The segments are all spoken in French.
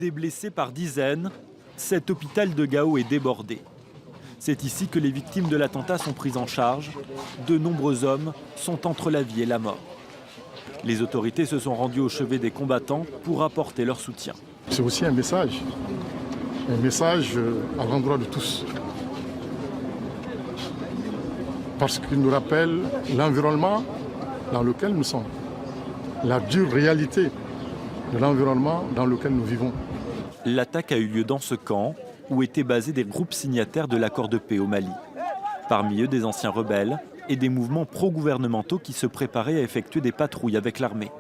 Des blessés par dizaines, cet hôpital de Gao est débordé. C'est ici que les victimes de l'attentat sont prises en charge. De nombreux hommes sont entre la vie et la mort. Les autorités se sont rendues au chevet des combattants pour apporter leur soutien. C'est aussi un message à l'endroit de tous. Parce qu'il nous rappelle l'environnement dans lequel nous sommes, la dure réalité de l'environnement dans lequel nous vivons. L'attaque a eu lieu dans ce camp où étaient basés des groupes signataires de l'accord de paix au Mali. Parmi eux, des anciens rebelles et des mouvements pro-gouvernementaux qui se préparaient à effectuer des patrouilles avec l'armée.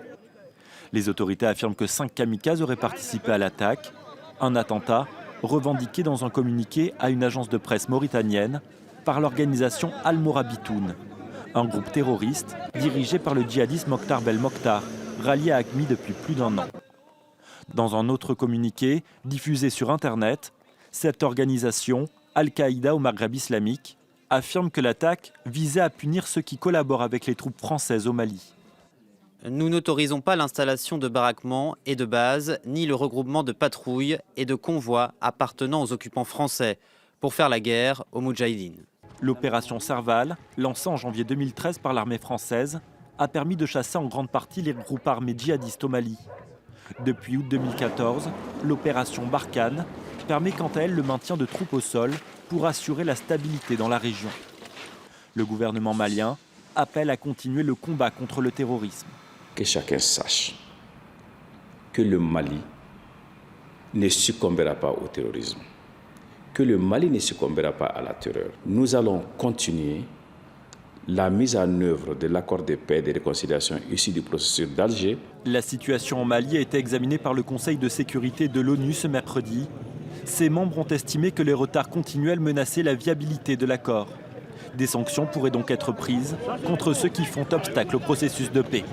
Les autorités affirment que 5 kamikazes auraient participé à l'attaque. Un attentat revendiqué dans un communiqué à une agence de presse mauritanienne par l'organisation Al-Morabitoun, un groupe terroriste dirigé par le djihadiste Mokhtar Belmokhtar, rallié à AQMI depuis plus d'1 an. Dans un autre communiqué diffusé sur Internet, cette organisation, Al-Qaïda au Maghreb islamique, affirme que l'attaque visait à punir ceux qui collaborent avec les troupes françaises au Mali. Nous n'autorisons pas l'installation de baraquements et de bases, ni le regroupement de patrouilles et de convois appartenant aux occupants français pour faire la guerre aux Moudjahidines. L'opération Serval, lancée en janvier 2013 par l'armée française, a permis de chasser en grande partie les groupes armés djihadistes au Mali. Depuis août 2014, l'opération Barkhane permet quant à elle le maintien de troupes au sol pour assurer la stabilité dans la région. Le gouvernement malien appelle à continuer le combat contre le terrorisme. Que chacun sache que le Mali ne succombera pas au terrorisme, que le Mali ne succombera pas à la terreur. Nous allons continuer la mise en œuvre de l'accord de paix et de réconciliation issu du processus d'Alger. La situation en Mali a été examinée par le Conseil de sécurité de l'ONU ce mercredi. Ses membres ont estimé que les retards continuels menaçaient la viabilité de l'accord. Des sanctions pourraient donc être prises contre ceux qui font obstacle au processus de paix.